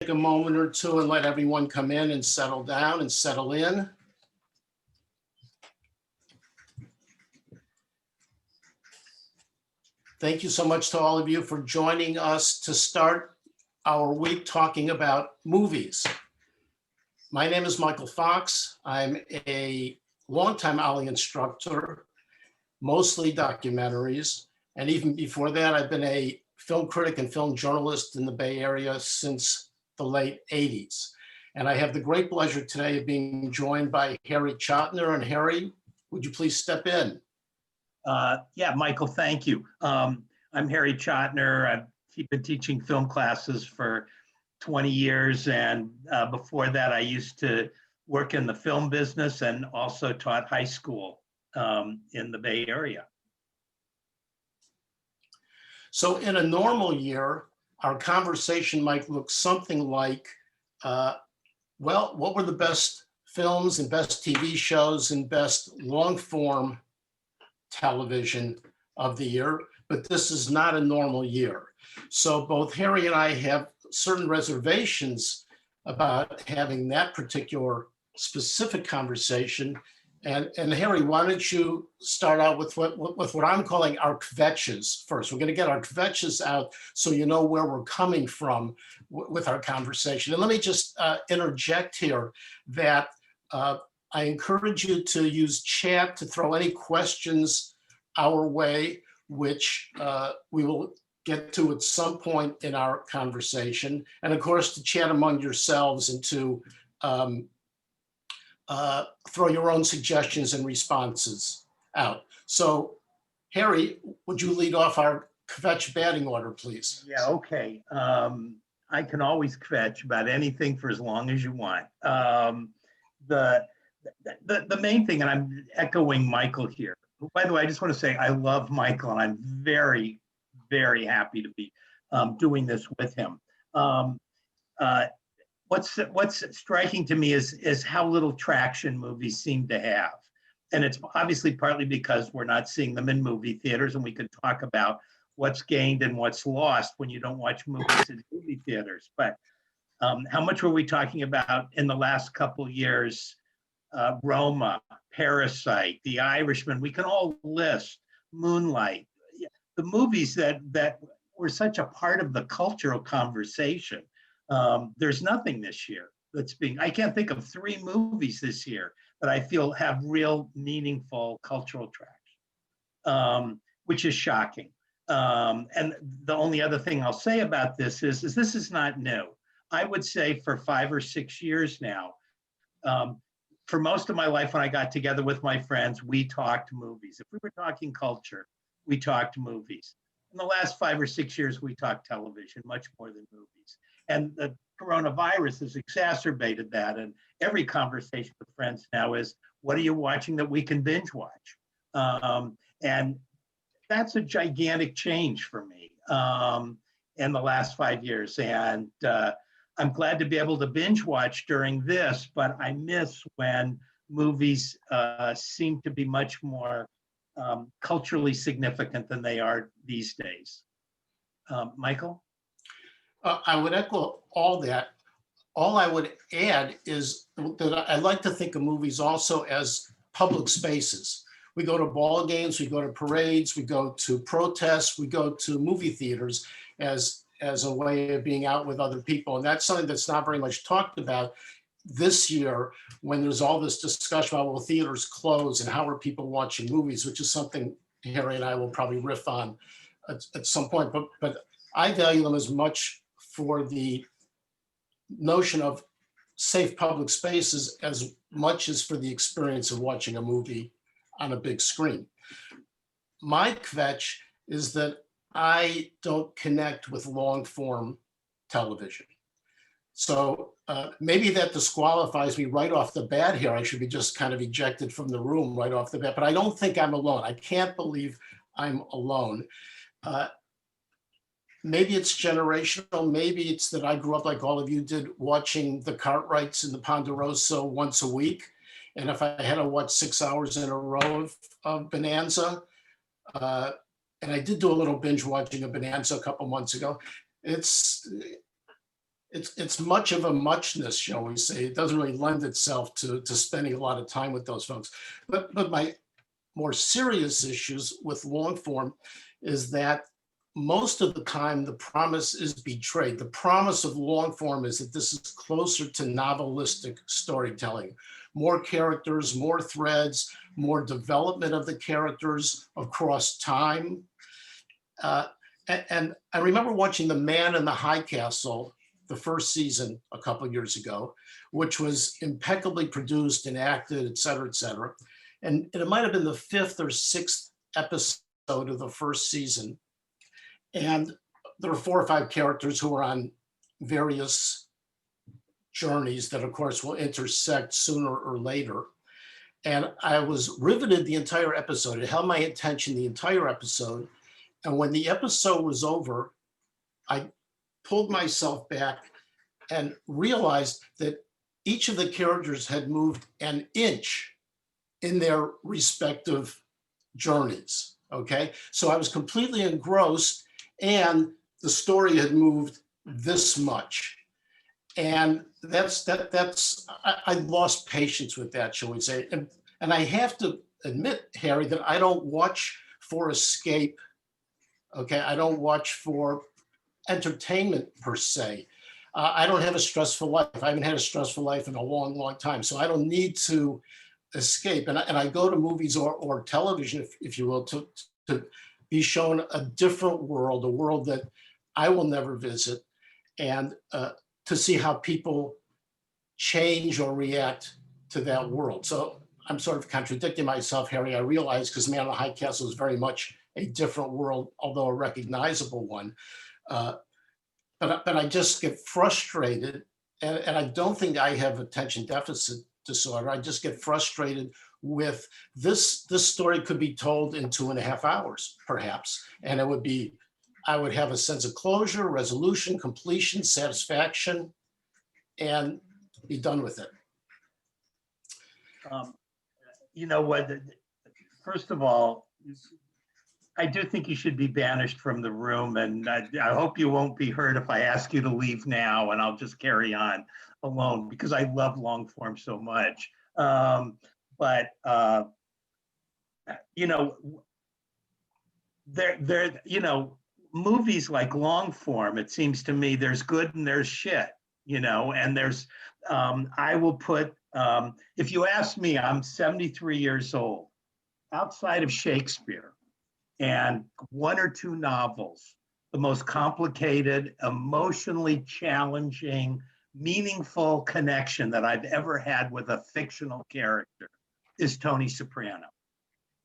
take a moment or two and let everyone come in and settle down and settle in. Thank you so much to all of you for joining us to start our week talking about movies. My name is Michael Fox. I'm a longtime OLLI instructor, mostly documentaries. And even before that, I've been a film critic and film journalist in the Bay Area since the late 80s. And I have the great pleasure today of being joined by Harry Chotiner. And Harry, would you please step in? Yeah, Michael, thank you. I'm Harry Chotiner. I've been teaching film classes for 20 years. And before that, I used to work in the film business and also taught high school in the Bay Area. So in a normal year, our conversation might look something like, well, what were the best films and best TV shows and best long form television of the year? But this is not a normal year. So both Harry and I have certain reservations about having that particular specific conversation. And Harry, why don't you start out with what I'm calling our kvetches first. We're going to get our kvetches out so you know where we're coming from with our conversation. And let me just interject here that I encourage you to use chat to throw any questions our way, which we will get to at some point in our conversation. And of course, to chat among yourselves and to throw your own suggestions and responses out. So, Harry, would you lead off our kvetch batting order, please? Yeah, okay. I can always kvetch about anything for as long as you want. The main thing, and I'm echoing Michael here. By the way, I just want to say I love Michael, and I'm very, very happy to be doing this with him. What's striking to me is how little traction movies seem to have. And it's obviously partly because we're not seeing them in movie theaters, and we could talk about what's gained and what's lost when you don't watch movies in movie theaters. But how much were we talking about in the last couple years? Roma, Parasite, The Irishman, we can all list, Moonlight, the movies that were such a part of the cultural conversation. There's nothing this year I can't think of 3 movies this year that I feel have real meaningful cultural traction, which is shocking. And the only other thing I'll say about this is this is not new. I would say for 5 or 6 years now, for most of my life when I got together with my friends, we talked movies. If we were talking culture, we talked movies. In the last 5 or 6 years, we talked television much more than movies. And the coronavirus has exacerbated that. And every conversation with friends now is, what are you watching that we can binge watch? And that's a gigantic change for me in the last 5 years. And I'm glad to be able to binge watch during this, but I miss when movies seem to be much more culturally significant than they are these days. Michael? I would echo all that. All I would add is that I like to think of movies also as public spaces. We go to ball games, we go to parades, we go to protests, we go to movie theaters as a way of being out with other people. And that's something that's not very much talked about this year when there's all this discussion about, well, theaters close and how are people watching movies, which is something Harry and I will probably riff on at some point. But I value them as much for the notion of safe public spaces as much as for the experience of watching a movie on a big screen. My kvetch is that I don't connect with long form television. So maybe that disqualifies me right off the bat here. I should be just kind of ejected from the room right off the bat, but I don't think I'm alone. I can't believe I'm alone. Maybe it's generational. Maybe it's that I grew up like all of you did, watching the Cartwrights and the Ponderosa once a week. And if I had to watch 6 hours in a row of Bonanza, and I did do a little binge watching of Bonanza a couple months ago, it's it's much of a muchness, shall we say. It doesn't really lend itself to spending a lot of time with those folks. But my more serious issues with long form is that most of the time the promise is betrayed. The promise of long form is that this is closer to novelistic storytelling. More characters, more threads, more development of the characters across time. And I remember watching The Man in the High Castle, the first season a couple of years ago, which was impeccably produced and acted, et cetera, et cetera. And it might have been the fifth or sixth episode of the first season. And there were 4 or 5 characters who were on various journeys that, of course, will intersect sooner or later. And I was riveted the entire episode. It held my attention the entire episode. And when the episode was over, I pulled myself back and realized that each of the characters had moved an inch in their respective journeys. Okay. So I was completely engrossed, and the story had moved this much. And I lost patience with that, shall we say. And I have to admit, Harry, that I don't watch for escape. Okay. I don't watch for entertainment per se. I don't have a stressful life. I haven't had a stressful life in a long, long time. So I don't need to escape. And I go to movies or television, if you will, to be shown a different world, a world that I will never visit, and to see how people change or react to that world. So I'm sort of contradicting myself, Harry, I realize, because Man in the High Castle is very much a different world, although a recognizable one. But I just get frustrated, and I don't think I have attention deficit disorder. I just get frustrated with this story could be told in 2.5 hours, perhaps. And it would be, I would have a sense of closure, resolution, completion, satisfaction, and be done with it. You know what? First of all, I do think you should be banished from the room, and I hope you won't be hurt if I ask you to leave now, and I'll just carry on alone because I love long form so much. But you know, you know, movies like long form, it seems to me there's good and there's shit, you know, and there's I will put if you ask me, I'm 73 years old. Outside of Shakespeare and 1 or 2 novels, the most complicated, emotionally challenging, meaningful connection that I've ever had with a fictional character is Tony Soprano.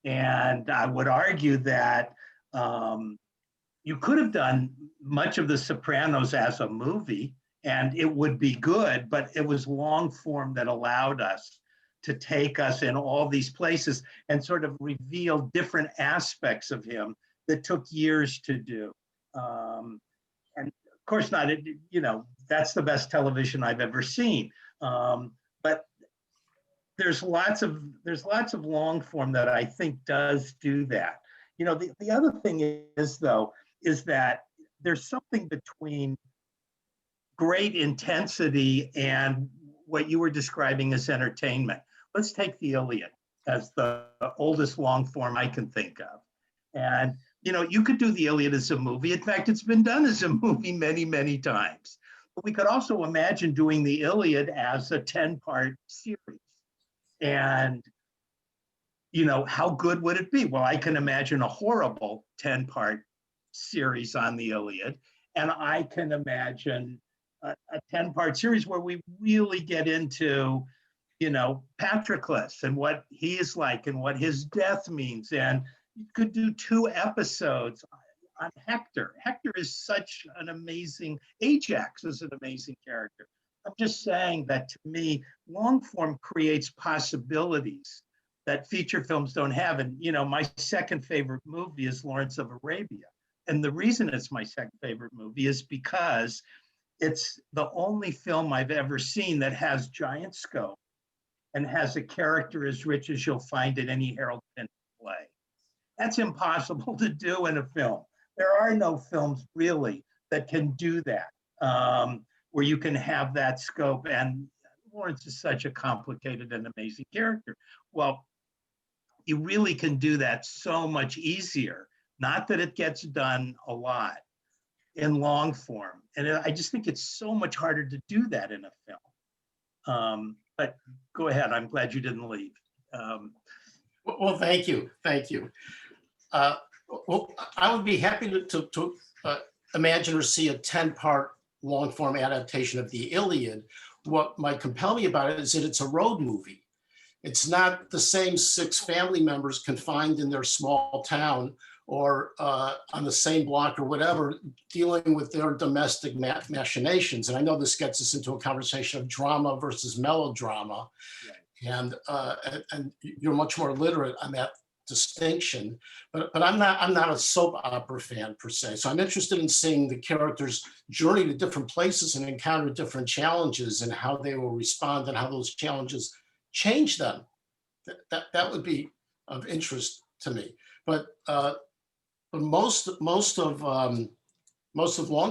And I would argue that you could have done much of The Sopranos as a movie and it would be good, but it was long form that allowed us to take us in all these places and sort of reveal different aspects of him that took years to do. And of course not, you know, that's the best television I've ever seen. But there's lots of long form that I think does do that. You know, the other thing is though, is that there's something between great intensity and what you were describing as entertainment. Let's take the Iliad as the oldest long form I can think of. And, you know, you could do the Iliad as a movie. In fact, it's been done as a movie many, many times. But we could also imagine doing the Iliad as a 10-part series. And, you know, how good would it be? Well, I can imagine a horrible 10-part series on the Iliad. And I can imagine a 10-part series where we really get into, you know, Patroclus and what he is like and what his death means. And you could do 2 episodes on Hector. Hector is such an amazing, Ajax is an amazing character. I'm just saying that to me, long form creates possibilities that feature films don't have. And, you know, my second favorite movie is Lawrence of Arabia. And the reason it's my second favorite movie is because it's the only film I've ever seen that has giant scope and has a character as rich as you'll find in any Harold Pinter play. That's impossible to do in a film. There are no films really that can do that. where you can have that scope. And Lawrence is such a complicated and amazing character. Well, you really can do that so much easier. Not that it gets done a lot in long form. And I just think it's so much harder to do that in a film. But go ahead. I'm glad you didn't leave. Well, thank you. Thank you. Well, I would be happy to imagine or see a 10-part long form adaptation of the Iliad. What might compel me about it is that it's a road movie. It's not the same 6 family members confined in their small town or on the same block or whatever, dealing with their domestic machinations. And I know this gets us into a conversation of drama versus melodrama. Right. And you're much more literate on that distinction, but I'm not a soap opera fan per se. So I'm interested in seeing the characters journey to different places and encounter different challenges and how they will respond and how those challenges change them. That would be of interest to me. But most of long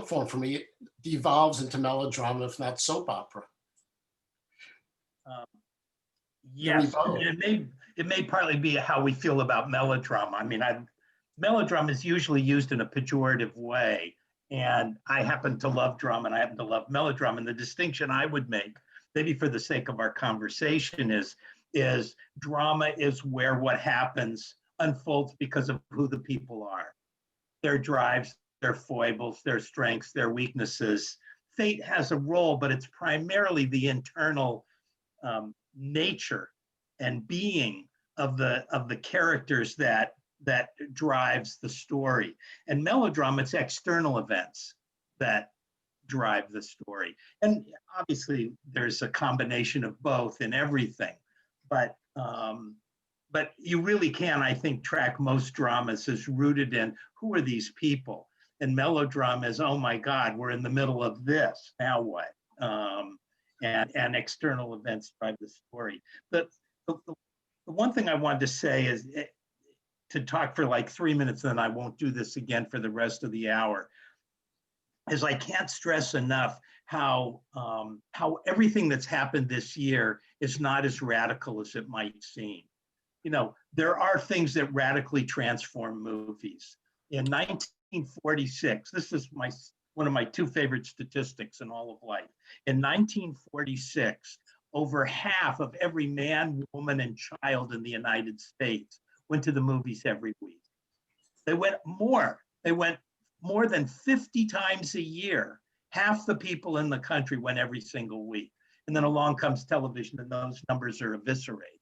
form for me devolves into melodrama, if not soap opera. Yes, it may partly be how we feel about melodrama. I mean, melodrama is usually used in a pejorative way, and I happen to love drama and I happen to love melodrama. And the distinction I would make, maybe for the sake of our conversation, is drama is where what happens unfolds because of who the people are, their drives, their foibles, their strengths, their weaknesses. Fate has a role, but it's primarily the internal nature and being of the characters that drives the story. And melodrama, it's external events that drive the story. And obviously there's a combination of both in everything, but you really can, I think, track most dramas as rooted in who are these people. And melodrama is, oh my God, we're in the middle of this, now what? And external events drive the story. The one thing I wanted to say is to talk for like 3 minutes, and then I won't do this again for the rest of the hour, is I can't stress enough how everything that's happened this year is not as radical as it might seem. You know, there are things that radically transform movies. In 1946, this is one of my 2 favorite statistics in all of life. In 1946, over half of every man, woman, and child in the United States went to the movies every week. They went more than 50 times a year. Half the people in the country went every single week. And then along comes television and those numbers are eviscerated.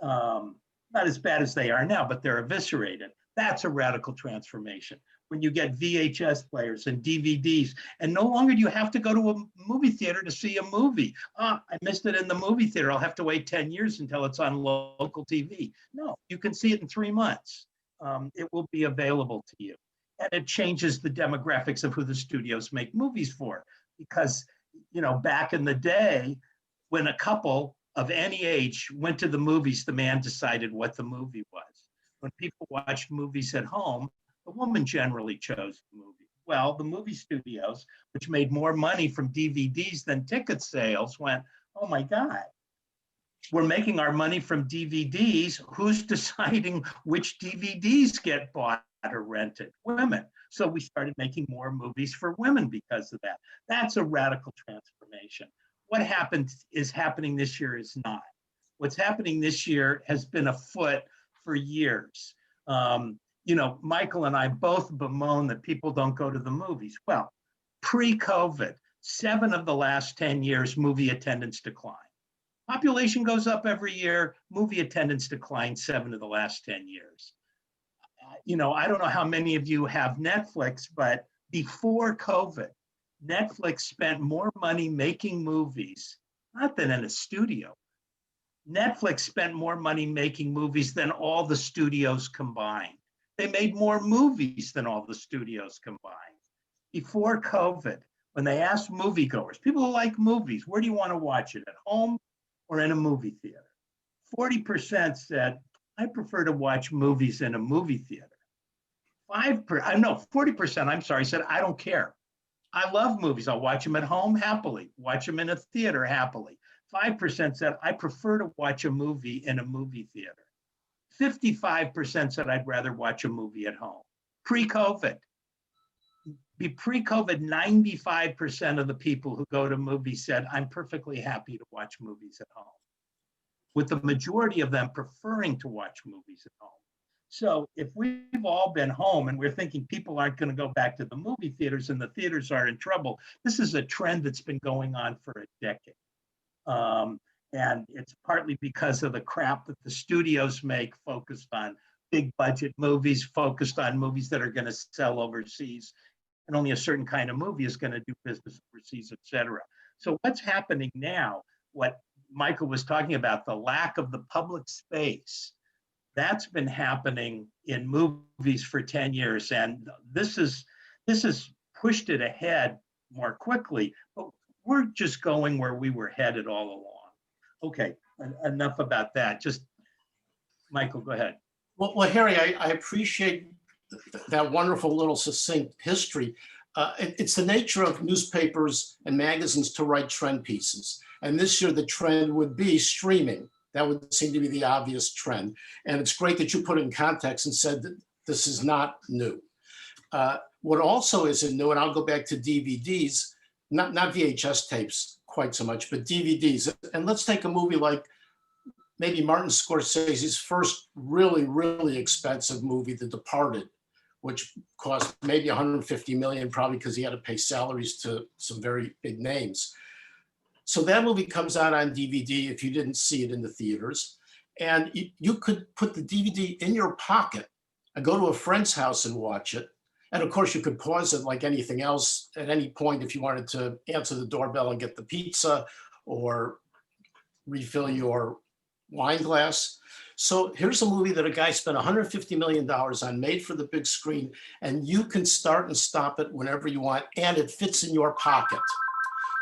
Not as bad as they are now, but they're eviscerated. That's a radical transformation. When you get VHS players and DVDs, and no longer do you have to go to a movie theater to see a movie. I missed it in the movie theater. I'll have to wait 10 years until it's on local TV. No, you can see it in 3 months. It will be available to you. And it changes the demographics of who the studios make movies for. Because, you know, back in the day, when a couple of any age went to the movies, the man decided what the movie was. When people watched movies at home, the woman generally chose the movie. Well, the movie studios, which made more money from DVDs than ticket sales, went, oh my God, we're making our money from DVDs. Who's deciding which DVDs get bought or rented? Women. So we started making more movies for women because of that. That's a radical transformation. What is happening this year is not. What's happening this year has been afoot for years. You know, Michael and I both bemoan that people don't go to the movies. Well, pre-COVID, 7 of the last 10 years, movie attendance declined. Population goes up every year, movie attendance declined 7 of the last 10 years. You know, I don't know how many of you have Netflix, but before COVID, Netflix spent more money making movies, not than in a studio. Netflix spent more money making movies than all the studios combined. They made more movies than all the studios combined. Before COVID, when they asked moviegoers, people who like movies, where do you want to watch it, at home or in a movie theater? 40% said, I prefer to watch movies in a movie theater. 40%, I'm sorry, said, I don't care. I love movies. I'll watch them at home happily, watch them in a theater happily. 5% said, I prefer to watch a movie in a movie theater. 55% said, I'd rather watch a movie at home. Pre-COVID, 95% of the people who go to movies said, I'm perfectly happy to watch movies at home, with the majority of them preferring to watch movies at home. So if we've all been home and we're thinking people aren't going to go back to the movie theaters and the theaters are in trouble, this is a trend that's been going on for a decade. And it's partly because of the crap that the studios make, focused on big budget movies, focused on movies that are going to sell overseas. And only a certain kind of movie is going to do business overseas, et cetera. So what's happening now, what Michael was talking about, the lack of the public space, that's been happening in movies for 10 years. And this has pushed it ahead more quickly, but we're just going where we were headed all along. Okay, enough about that. Just, Michael, go ahead. Well, Harry, I appreciate that wonderful little succinct history. It's the nature of newspapers and magazines to write trend pieces. And this year, the trend would be streaming. That would seem to be the obvious trend. And it's great that you put it in context and said that this is not new. What also isn't new, and I'll go back to DVDs, not VHS tapes quite so much, but DVDs. And let's take a movie like maybe Martin Scorsese's first really, really expensive movie, The Departed, which cost maybe 150 million, probably because he had to pay salaries to some very big names. So that movie comes out on DVD if you didn't see it in the theaters. And you could put the DVD in your pocket and go to a friend's house and watch it. And of course, you could pause it like anything else at any point if you wanted to answer the doorbell and get the pizza or refill your wine glass. So here's a movie that a guy spent $150 million on, made for the big screen, and you can start and stop it whenever you want, and it fits in your pocket.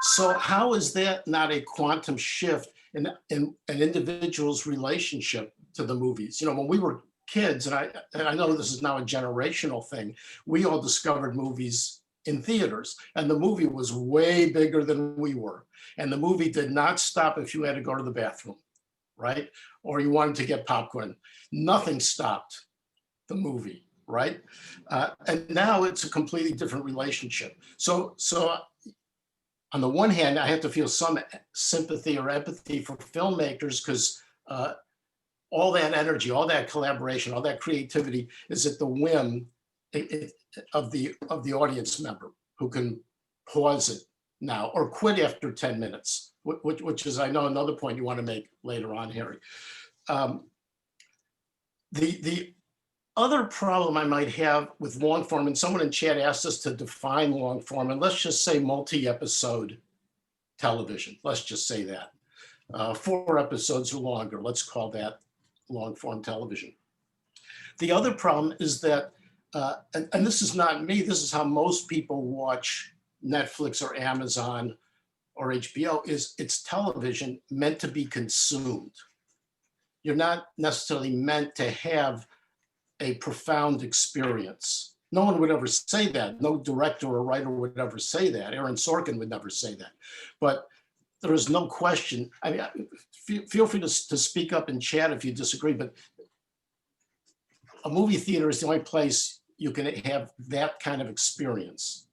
So how is that not a quantum shift in an individual's relationship to the movies? You know, when we were kids, and I know this is now a generational thing, we all discovered movies in theaters, and the movie was way bigger than we were. And the movie did not stop if you had to go to the bathroom, right? Or you wanted to get popcorn. Nothing stopped the movie, right? And now it's a completely different relationship. So on the one hand, I have to feel some sympathy or empathy for filmmakers, because all that energy, all that collaboration, all that creativity is at the whim of the audience member, who can pause it now or quit after 10 minutes, which is, I know, another point you want to make later on, Harry. The other problem I might have with long form, and someone in chat asked us to define long form, and let's just say multi-episode television. Let's just say that. 4 episodes or longer, let's call that long form television. The other problem is that, and this is not me, this is how most people watch Netflix or Amazon or HBO, is it's television meant to be consumed. You're not necessarily meant to have a profound experience. No one would ever say that. No director or writer would ever say that. Aaron Sorkin would never say that. But there is no question. I mean, feel free to speak up in chat if you disagree, but a movie theater is the only place you can have that kind of experience.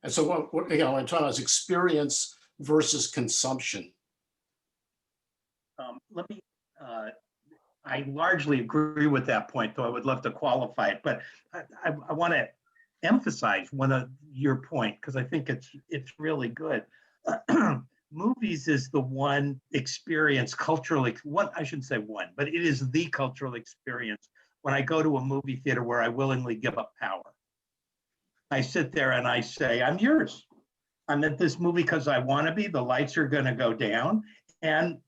And so what I'm talking about is experience versus consumption. I largely agree with that point, though I would love to qualify it. But I want to emphasize one of your point, because I think it's really good. Movies is the one experience culturally, I shouldn't say one, but it is the cultural experience when I go to a movie theater where I willingly give up power. I sit there and I say, I'm yours. I'm at this movie because I want to be. The lights are going to go down. And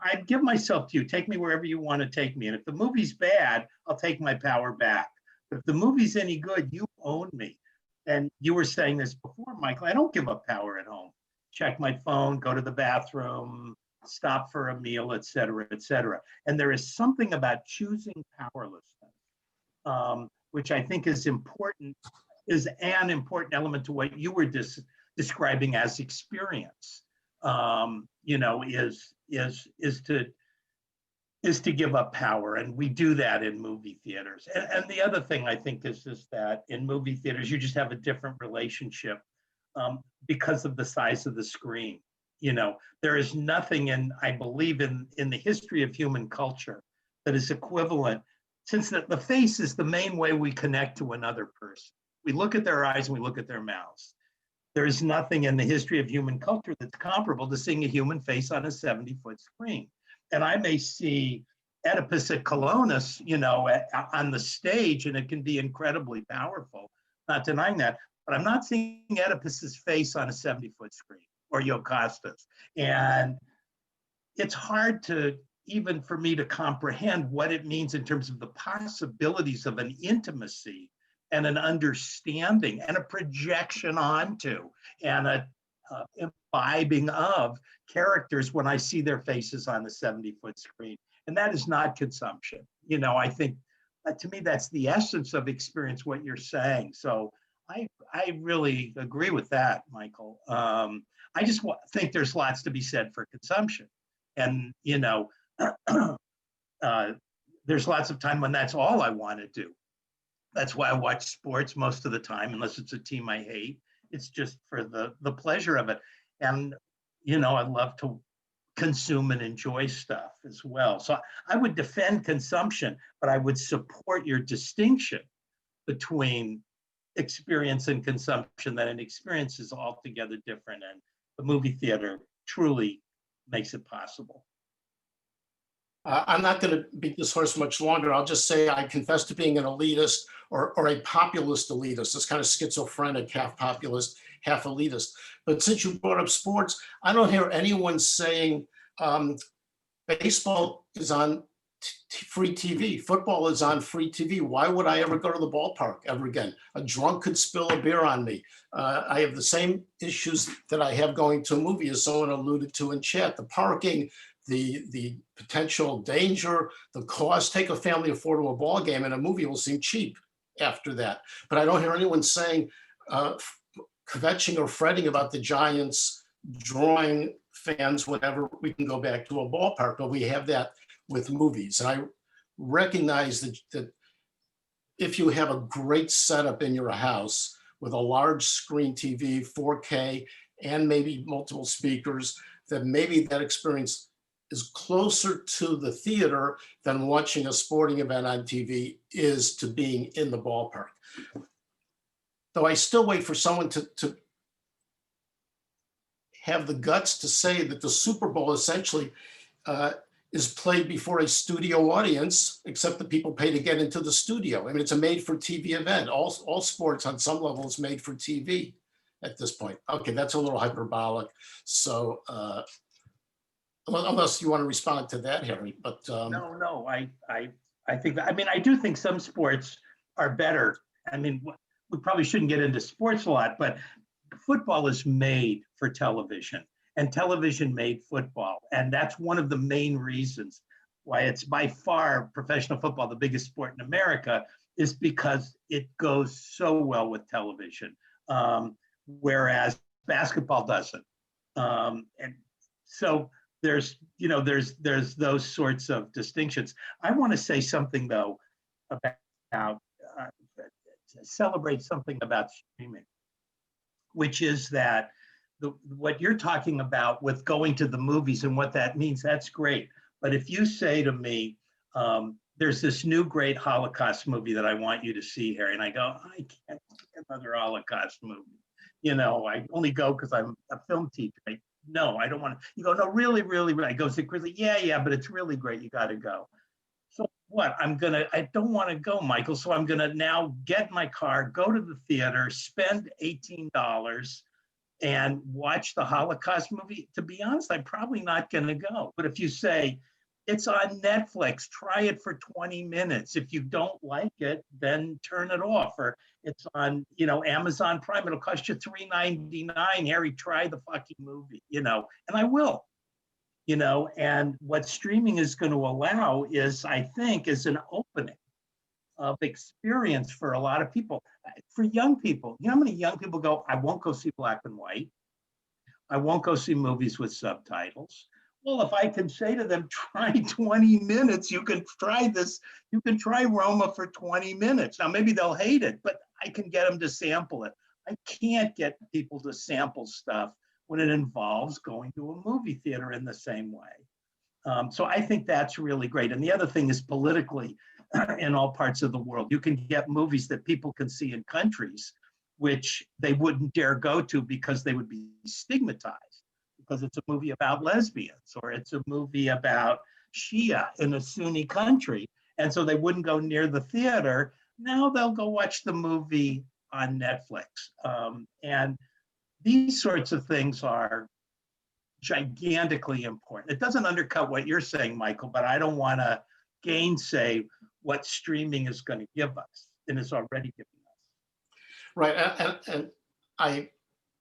I give myself to you. Take me wherever you want to take me. And if the movie's bad, I'll take my power back. But if the movie's any good, you own me. And you were saying this before, Michael, I don't give up power at home. Check my phone, go to the bathroom, stop for a meal, et cetera, et cetera. And there is something about choosing powerlessness, which I think is important is an important element to what you were describing as experience. You know, is to give up power, and we do that in movie theaters. And the other thing I think is just that in movie theaters you just have a different relationship because of the size of the screen. You know, there is nothing I believe in the history of human culture that is equivalent, since the face is the main way we connect to another person. We look at their eyes and we look at their mouths. There is nothing in the history of human culture that's comparable to seeing a human face on a 70-foot screen. And I may see Oedipus at Colonus, you know, on the stage, and it can be incredibly powerful, not denying that, but I'm not seeing Oedipus's face on a 70-foot screen, or Yocasta's. And it's hard to, even for me to comprehend what it means in terms of the possibilities of an intimacy and an understanding and a projection onto and a imbibing of characters when I see their faces on the 70-foot screen. And that is not consumption. You know, I think to me, that's the essence of experience, what you're saying. So I really agree with that, Michael. I just think there's lots to be said for consumption. And, you know, there's lots of time when that's all I want to do. That's why I watch sports most of the time, unless it's a team I hate. It's just for the pleasure of it. And, you know, I love to consume and enjoy stuff as well. So I would defend consumption, but I would support your distinction between experience and consumption, that an experience is altogether different. And the movie theater truly makes it possible. I'm not going to beat this horse much longer. I'll just say I confess to being an elitist or a populist elitist. It's kind of schizophrenic, half populist, half elitist. But since you brought up sports, I don't hear anyone saying baseball is on free TV. Football is on free TV. Why would I ever go to the ballpark ever again? A drunk could spill a beer on me. I have the same issues that I have going to a movie, as someone alluded to in chat. The parking, the potential danger, the cost. Take a family of four to a ball game, and a movie will seem cheap after that. But I don't hear anyone saying, kvetching or fretting about the Giants drawing fans whenever we can go back to a ballpark. But we have that with movies. And I recognize that if you have a great setup in your house with a large screen TV, 4K, and maybe multiple speakers, that maybe that experience is closer to the theater than watching a sporting event on TV is to being in the ballpark. Though I still wait for someone to have the guts to say that the Super Bowl essentially is played before a studio audience, except the people pay to get into the studio. I mean, it's a made-for-TV event. All sports on some level is made for TV at this point. Okay, that's a little hyperbolic. So unless you want to respond to that, Harry, but No, I think that, I mean, I do think some sports are better. I mean, we probably shouldn't get into sports a lot, but football is made for television, and television made football. And that's one of the main reasons why it's by far, professional football, the biggest sport in America, is because it goes so well with television, whereas basketball doesn't. And so there's those sorts of distinctions. I want to say something though about celebrate something about streaming, which is that what you're talking about with going to the movies and what that means, that's great. But if you say to me, there's this new great Holocaust movie that I want you to see, Harry, and I go, I can't see another Holocaust movie. You know, I only go because I'm a film teacher. No, I don't want to. You go, no, really, really, really. I go, is it really? Yeah, but it's really great. You got to go. So what? I don't want to go, Michael. So I'm going to now get in my car, go to the theater, spend $18 and watch the Holocaust movie. To be honest, I'm probably not going to go. But if you say, it's on Netflix, try it for 20 minutes. If you don't like it, then turn it off. Or it's on, Amazon Prime. It'll cost you $3.99. Harry, try the fucking movie, and I will, and what streaming is going to allow is, I think, is an opening of experience for a lot of people. For young people, you know how many young people go, I won't go see black and white. I won't go see movies with subtitles. Well, if I can say to them, try 20 minutes, you can try this, you can try Roma for 20 minutes. Now, maybe they'll hate it, but I can get them to sample it. I can't get people to sample stuff when it involves going to a movie theater in the same way. So I think that's really great. And the other thing is politically, in all parts of the world, you can get movies that people can see in countries which they wouldn't dare go to because they would be stigmatized, because it's a movie about lesbians or it's a movie about Shia in a Sunni country. And so they wouldn't go near the theater. Now they'll go watch the movie on Netflix. And these sorts of things are gigantically important. It doesn't undercut what you're saying, Michael, but I don't want to gainsay what streaming is going to give us and is already giving us. Right, and I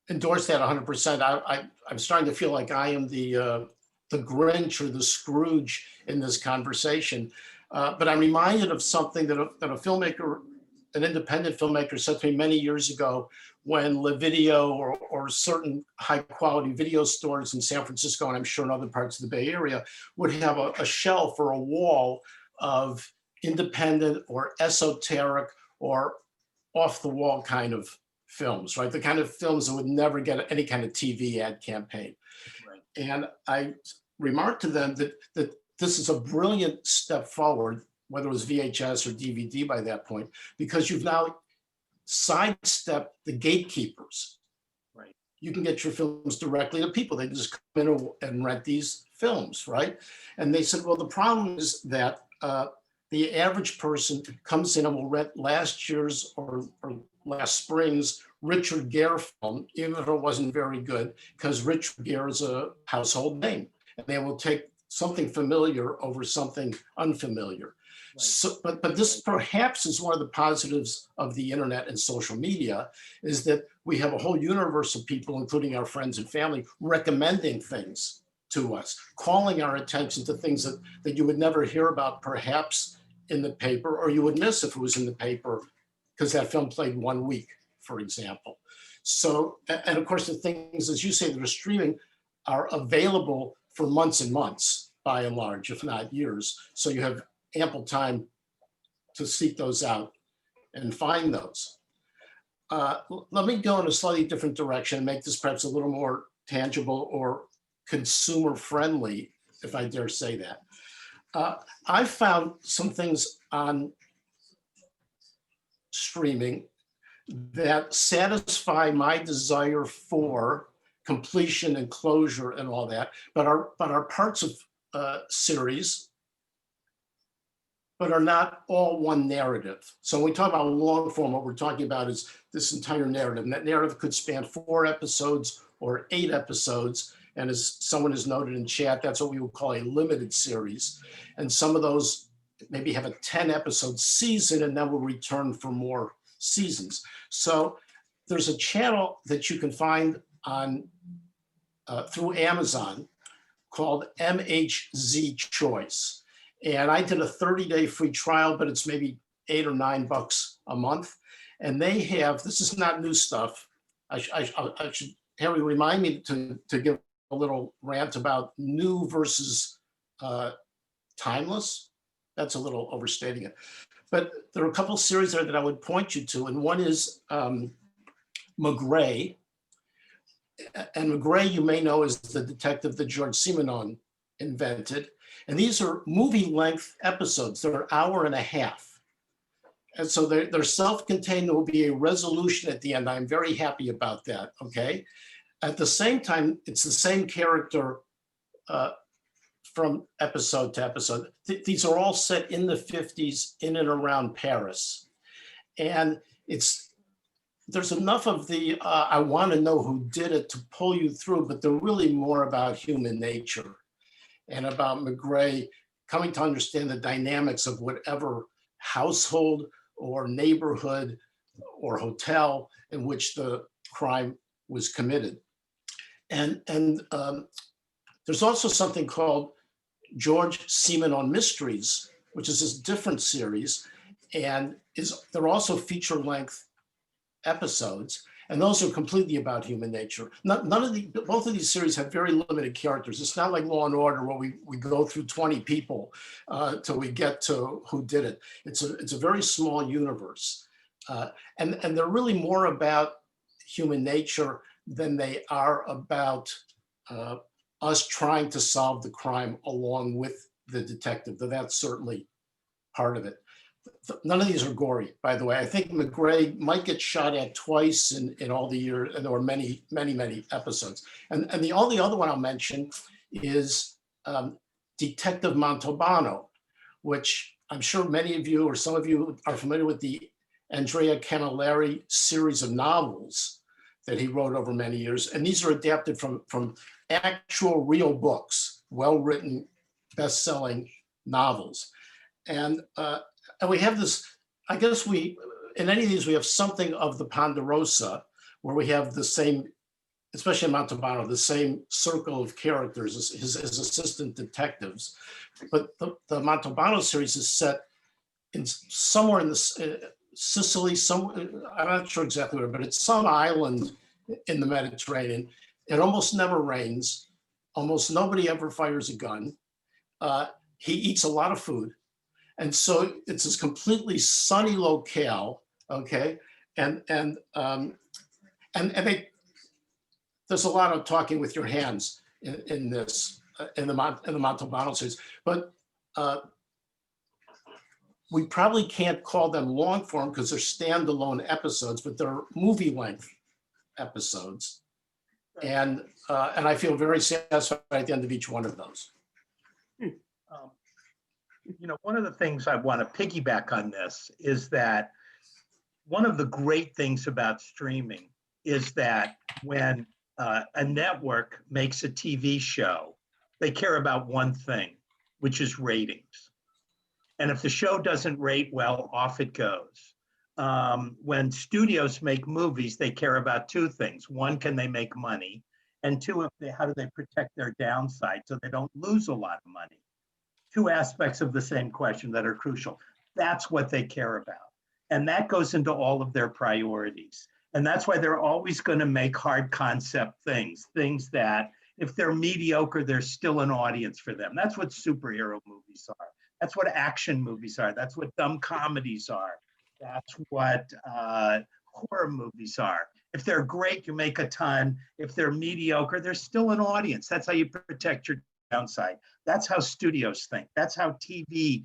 endorse that 100%. I'm starting to feel like I am the Grinch or the Scrooge in this conversation. But I'm reminded of something that a filmmaker, an independent filmmaker, said to me many years ago when LaVideo or certain high quality video stores in San Francisco, and I'm sure in other parts of the Bay Area, would have a shelf or a wall of independent or esoteric or off the wall kind of films, right? The kind of films that would never get any kind of TV ad campaign. Right. And I remarked to them that this is a brilliant step forward, whether it was VHS or DVD by that point, because you've now sidestepped the gatekeepers. Right. You can get your films directly to people. They just come in and rent these films, right? And they said, well, the problem is that the average person comes in and will rent last year's or last spring's Richard Gere film, even if it wasn't very good, because Richard Gere is a household name, and they will take something familiar over something unfamiliar. Right. So, but this perhaps is one of the positives of the internet and social media, is that we have a whole universe of people, including our friends and family, recommending things to us, calling our attention to things that you would never hear about perhaps in the paper, or you would miss if it was in the paper because that film played 1 week, for example. So, and of course the things, as you say, that are streaming are available for months and months, by and large, if not years. So you have ample time to seek those out and find those. Let me go in a slightly different direction and make this perhaps a little more tangible or consumer friendly, if I dare say that. I found some things on streaming that satisfy my desire for completion and closure and all that, but are parts of series, but are not all one narrative. So when we talk about long form, what we're talking about is this entire narrative. And that narrative could span 4 episodes or 8 episodes. And as someone has noted in chat, that's what we would call a limited series. And some of those maybe have a 10 episode season and then will return for more seasons. So there's a channel that you can find on through Amazon called MHZ Choice. And I did a 30-day free trial, but it's maybe $8 or $9 a month. And they have, this is not new stuff. I should, Harry, remind me to give a little rant about new versus timeless. That's a little overstating it. But there are a couple of series there that I would point you to. And one is McGray. And McGray, you may know, is the detective that George Simenon invented. And these are movie-length episodes. They're an hour and a half. And so they're self-contained. There will be a resolution at the end. I'm very happy about that, okay? At the same time, it's the same character from episode to episode. These are all set in the 50s in and around Paris. And there's enough of the, I want to know who did it to pull you through, but they're really more about human nature and about McGray coming to understand the dynamics of whatever household or neighborhood or hotel in which the crime was committed. And there's also something called George Simenon Mysteries, which is this different series. and they're also feature-length episodes, and those are completely about human nature. Both of these series have very limited characters. It's not like Law and Order where we go through 20 people till we get to who did it. It's a very small universe, and they're really more about human nature than they are about us trying to solve the crime along with the detective. That's certainly part of it. None of these are gory, by the way. I think McGray might get shot at twice in all the years, and there were many, many, many episodes. And the only other one I'll mention is Detective Montalbano, which I'm sure many of you or some of you are familiar with, the Andrea Camilleri series of novels that he wrote over many years. And these are adapted from actual real books, well-written, best-selling novels. And we have this, I guess in any of these, we have something of the Ponderosa, where we have the same, especially in Montalbano, the same circle of characters as his assistant detectives. But the Montalbano series is set in somewhere in Sicily, I'm not sure exactly where, but it's some island in the Mediterranean. It almost never rains. Almost nobody ever fires a gun. He eats a lot of food. And so it's this completely sunny locale, okay? And there's a lot of talking with your hands in this, in the Montalbano series. But we probably can't call them long form because they're standalone episodes, but they're movie length episodes. And I feel very satisfied at the end of each one of those. You know, one of the things I want to piggyback on this is that one of the great things about streaming is that when a network makes a TV show, they care about one thing, which is ratings. And if the show doesn't rate well, off it goes. When studios make movies, they care about two things. One, can they make money? And two, how do they protect their downside so they don't lose a lot of money? Two aspects of the same question that are crucial. That's what they care about. And that goes into all of their priorities. And that's why they're always going to make hard concept things that if they're mediocre, there's still an audience for them. That's what superhero movies are. That's what action movies are. That's what dumb comedies are. That's what horror movies are. If they're great, you make a ton. If they're mediocre, there's still an audience. That's how you protect your downside. That's how studios think. That's how TV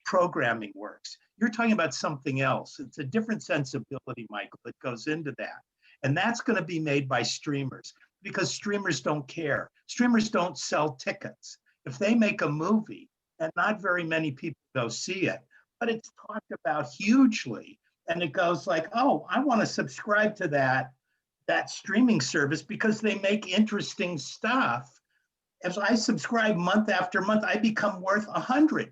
programming works. You're talking about something else. It's a different sensibility, Michael, that goes into that. And that's going to be made by streamers because streamers don't care. Streamers don't sell tickets. If they make a movie, and not very many people go see it, but it's talked about hugely, and it goes like, oh, I want to subscribe to that streaming service because they make interesting stuff. As I subscribe month after month, I become worth 100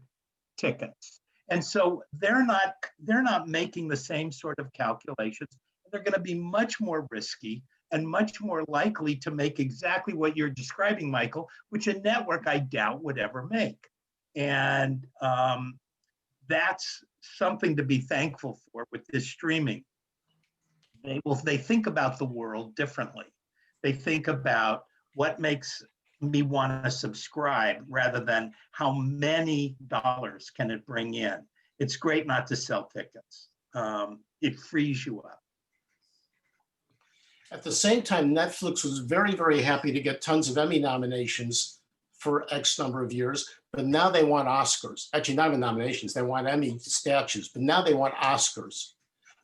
tickets. And so they're not making the same sort of calculations. They're going to be much more risky and much more likely to make exactly what you're describing, Michael, which a network I doubt would ever make. And that's something to be thankful for with this streaming. They think about the world differently. They think about what makes me want to subscribe rather than how many dollars can it bring in. It's great not to sell tickets. It frees you up. At the same time, Netflix was very, very happy to get tons of Emmy nominations for X number of years, but now they want Oscars. Actually, not even nominations, they want Emmy statues, but now they want Oscars.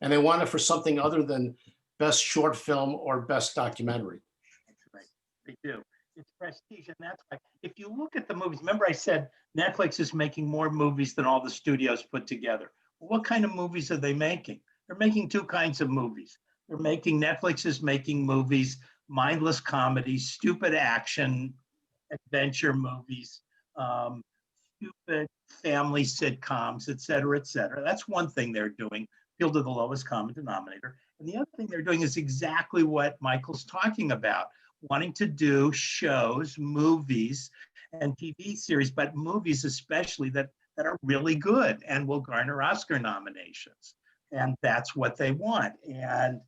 And they want it for something other than best short film or best documentary. That's right, they do. It's prestige, and that's why, if you look at the movies, remember I said Netflix is making more movies than all the studios put together. Well, what kind of movies are they making? They're making two kinds of movies. Netflix is making movies, mindless comedies, stupid action, adventure movies, stupid family sitcoms, et cetera, et cetera. That's one thing they're doing, appeal to the lowest common denominator. And the other thing they're doing is exactly what Michael's talking about, wanting to do shows, movies, and TV series, but movies especially that that are really good and will garner Oscar nominations. And that's what they want. And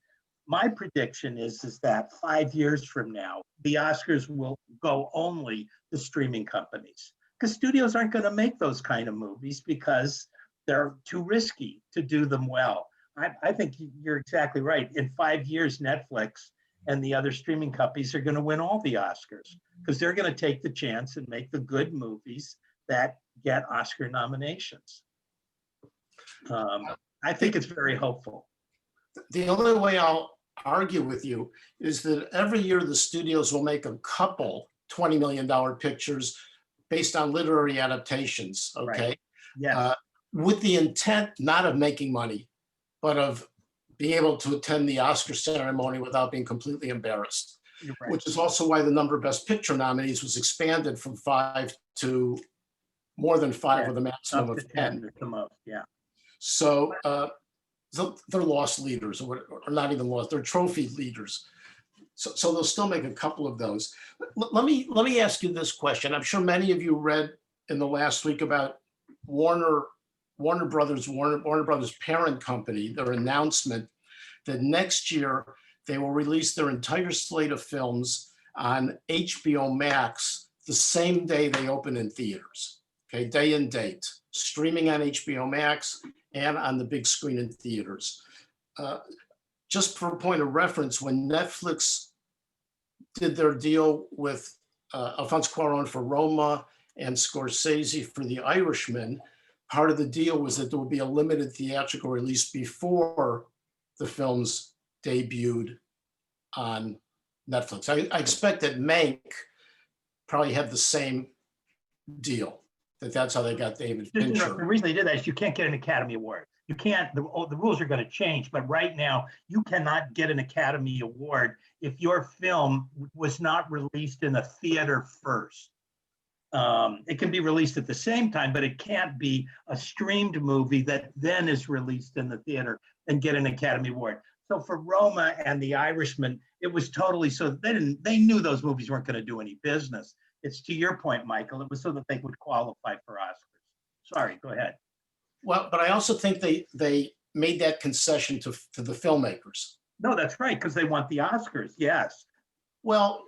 my prediction is that 5 years from now, the Oscars will go only to streaming companies, because studios aren't going to make those kind of movies because they're too risky to do them well. I think you're exactly right. In 5 years, Netflix and the other streaming companies are going to win all the Oscars because they're going to take the chance and make the good movies that get Oscar nominations. I think it's very hopeful. The only way I'll argue with you is that every year the studios will make a couple $20 million pictures based on literary adaptations, okay? Right. Yes. With the intent not of making money, but of being able to attend the Oscar ceremony without being completely embarrassed. You're right. Which is also why the number of Best Picture nominees was expanded from 5 to more than 5 Yeah, with a maximum up to of 10. at the most, yeah. So they're lost leaders, or not even lost, they're trophy leaders. So they'll still make a couple of those. Let me ask you this question. I'm sure many of you read in the last week about Warner Brothers parent company, their announcement that next year they will release their entire slate of films on HBO Max the same day they open in theaters. Okay, day and date, streaming on HBO Max and on the big screen in theaters. Just for a point of reference, when Netflix did their deal with Alfonso Cuarón for Roma and Scorsese for The Irishman, part of the deal was that there would be a limited theatrical release before the films debuted on Netflix. I expect that Mank probably had the same deal, that's how they got David Fincher. The reason they did that is you can't get an Academy Award. You can't, the rules are going to change, but right now you cannot get an Academy Award if your film was not released in a theater first. It can be released at the same time, but it can't be a streamed movie that then is released in the theater and get an Academy Award. So for Roma and The Irishman, it was totally so they knew those movies weren't going to do any business. It's to your point, Michael, it was so that they would qualify for Oscars. Sorry, go ahead. Well, but I also think they made that concession to the filmmakers. No, that's right, because they want the Oscars, yes. Well,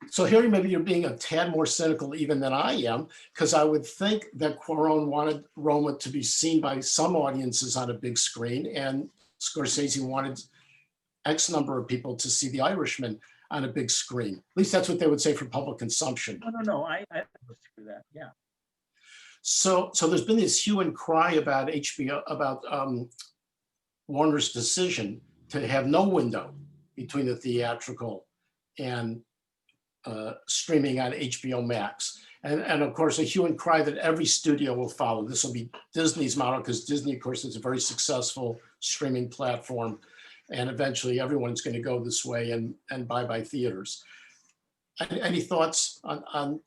so here maybe you're being a tad more cynical even than I am, because I would think that Cuarón wanted Roma to be seen by some audiences on a big screen, and Scorsese wanted X number of people to see The Irishman on a big screen. At least that's what they would say for public consumption. No, I disagree with that, yeah. So there's been this hue and cry about HBO, about Warner's decision to have no window between the theatrical and streaming on HBO Max. And of course, a hue and cry that every studio will follow. This will be Disney's model, because Disney, of course, is a very successful streaming platform. And eventually everyone's going to go this way and buy theaters. Any thoughts on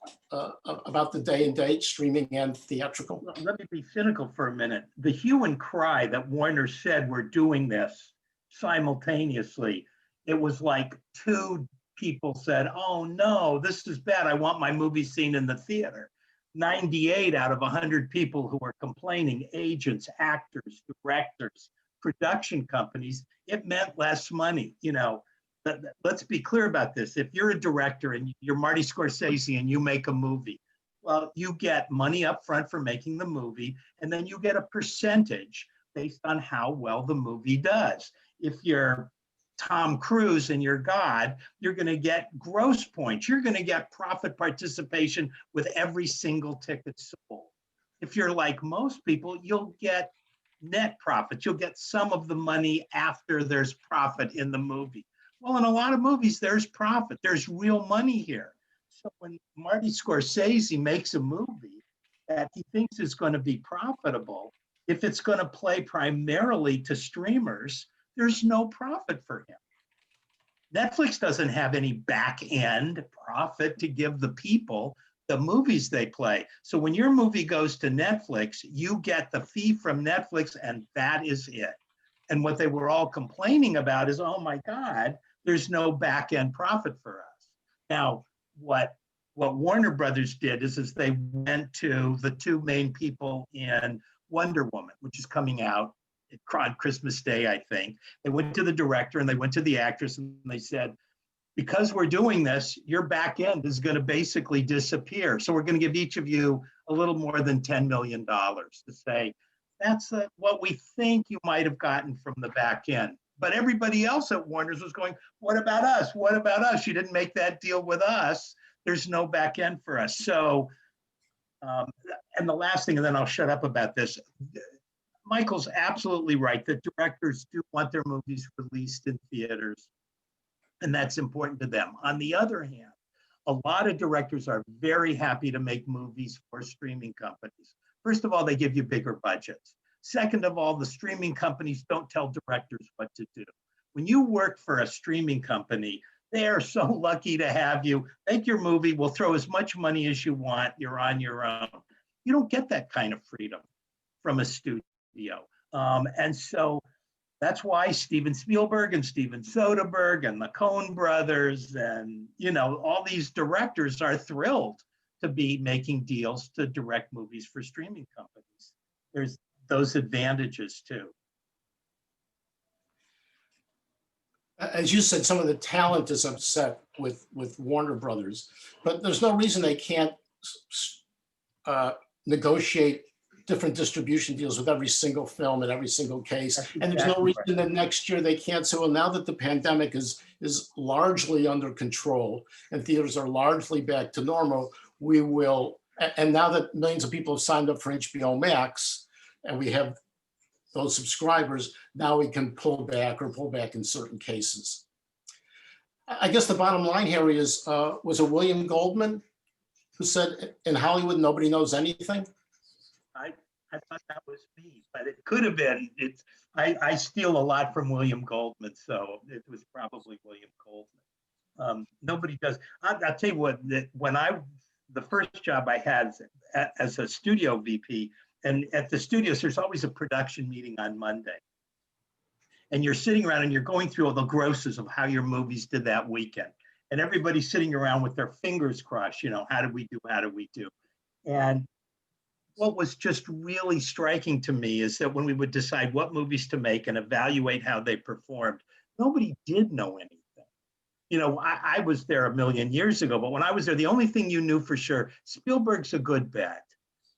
about the day and date, streaming and theatrical? Let me be cynical for a minute. The hue and cry that Warner said we're doing this simultaneously, it was like two people said, oh no, this is bad. I want my movie seen in the theater. 98 out of 100 people who were complaining, agents, actors, directors, production companies, it meant less money. You know, let's be clear about this. If you're a director and you're Marty Scorsese and you make a movie, well, you get money up front for making the movie, and then you get a percentage based on how well the movie does. If you're Tom Cruise and you're God, you're going to get gross points. You're going to get profit participation with every single ticket sold. If you're like most people, you'll get net profits. You'll get some of the money after there's profit in the movie. Well, in a lot of movies, there's profit. There's real money here. So when Marty Scorsese makes a movie that he thinks is going to be profitable, if it's going to play primarily to streamers, there's no profit for him. Netflix doesn't have any back end profit to give the people the movies they play. So when your movie goes to Netflix, you get the fee from Netflix, and that is it. And what they were all complaining about is, oh my God, there's no back end profit for us. Now, what What Warner Brothers did is they went to the two main people in Wonder Woman, which is coming out on Christmas Day, I think. They went to the director and they went to the actress and they said, because we're doing this, your back end is going to basically disappear. So we're going to give each of you a little more than $10 million to say, that's what we think you might have gotten from the back end. But everybody else at Warner's was going, what about us? What about us? You didn't make that deal with us. There's no back end for us. So, and the last thing, and then I'll shut up about this. Michael's absolutely right that directors do want their movies released in theaters, and that's important to them. On the other hand, a lot of directors are very happy to make movies for streaming companies. First of all, they give you bigger budgets. Second of all, the streaming companies don't tell directors what to do. When you work for a streaming company, they are so lucky to have you. Make your movie, we'll throw as much money as you want, you're on your own. You don't get that kind of freedom from a studio. And so that's why Steven Spielberg and Steven Soderbergh and the Coen brothers and, you know, all these directors are thrilled to be making deals to direct movies for streaming companies. There's those advantages too. As you said, some of the talent is upset with Warner Brothers, but there's no reason they can't negotiate different distribution deals with every single film in every single case. And there's no reason that next year they can't say, well, now that the pandemic is largely under control and theaters are largely back to normal, we will, and now that millions of people have signed up for HBO Max and we have those subscribers, now we can pull back in certain cases. I guess the bottom line, Harry, is, was it William Goldman who said, in Hollywood, nobody knows anything? I thought that was me, but it could have been. I steal a lot from William Goldman, so it was probably William Goldman. Nobody does. I'll tell you what, the first job I had as a studio VP, and at the studios, there's always a production meeting on Monday. And you're sitting around and you're going through all the grosses of how your movies did that weekend. And everybody's sitting around with their fingers crossed, you know, how did we do? How did we do? And what was just really striking to me is that when we would decide what movies to make and evaluate how they performed, nobody did know anything. You know, I was there a million years ago, but when I was there, the only thing you knew for sure, Spielberg's a good bet.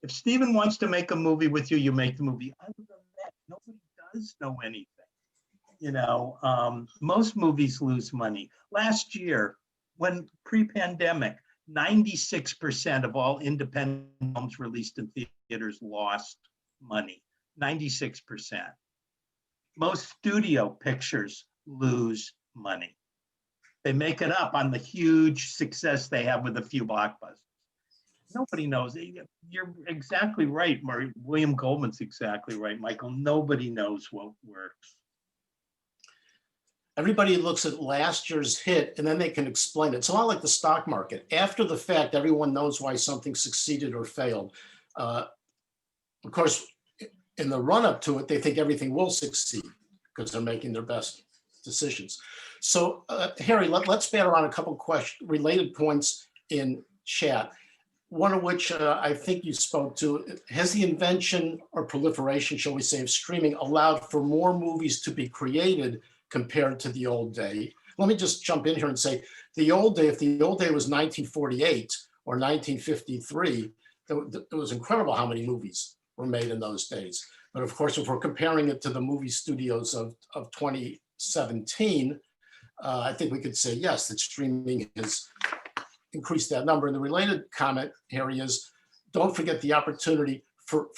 If Steven wants to make a movie with you, you make the movie. Other than that, nobody does know anything. You know, most movies lose money. Last year, when pre-pandemic, 96% of all independent films released in theaters lost money. 96%. Most studio pictures lose money. They make it up on the huge success they have with a few blockbusters. Nobody knows. You're exactly right, William Goldman's exactly right, Michael. Nobody knows what works. Everybody looks at last year's hit and then they can explain it. It's a lot like the stock market. After the fact, everyone knows why something succeeded or failed. Of course, in the run-up to it, they think everything will succeed because they're making their best decisions. So, Harry, let's bat around a couple related points in chat. One of which I think you spoke to. Has the invention or proliferation, shall we say, of streaming allowed for more movies to be created compared to the old day? Let me just jump in here and say, the old day, if the old day was 1948 or 1953, it was incredible how many movies were made in those days. But of course, if we're comparing it to the movie studios of 2017, I think we could say, yes, that streaming has increased that number. And the related comment, Harry, is don't forget the opportunity for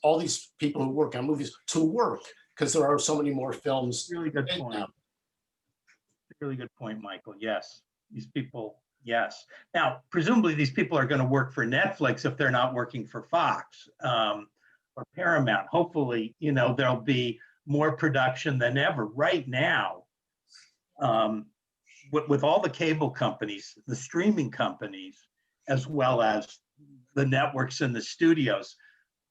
all these people who work on movies to work, because there are so many more films. Really good point. Now. Really good point, Michael. Yes, these people, yes. Now, presumably these people are going to work for Netflix if they're not working for Fox or Paramount. Hopefully, you know, there'll be more production than ever. Right now, with all the cable companies, the streaming companies, as well as the networks and the studios,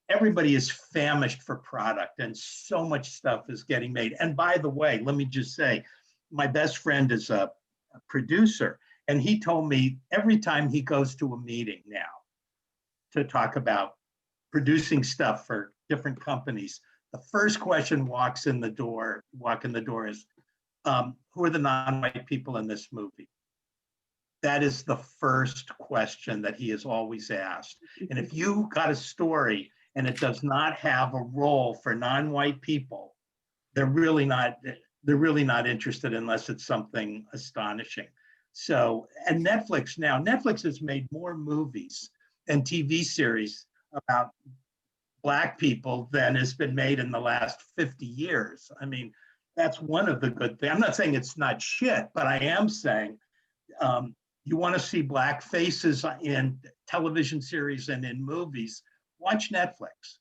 everybody is famished for product and so much stuff is getting made. And by the way, let me just say, my best friend is a producer And he told me every time he goes to a meeting now to talk about producing stuff for different companies, the first question walk in the door is, who are the non-white people in this movie? That is the first question that he is always asked. And if you got a story and it does not have a role for non-white people, they're really not interested unless it's something astonishing. So, and Netflix has made more movies and TV series about Black people than has been made in the last 50 years. I mean, that's one of the good things. I'm not saying it's not shit, but I am saying you want to see Black faces in television series and in movies, watch Netflix.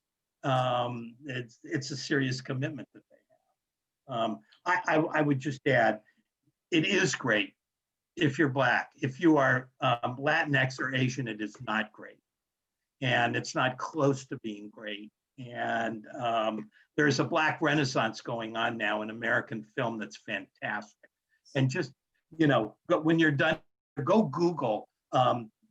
It's a serious commitment that they have. I would just add, it is great if you're Black. If you are Latinx or Asian, it is not great. And it's not close to being great. And there's a Black renaissance going on now in American film that's fantastic. And just, when you're done, go Google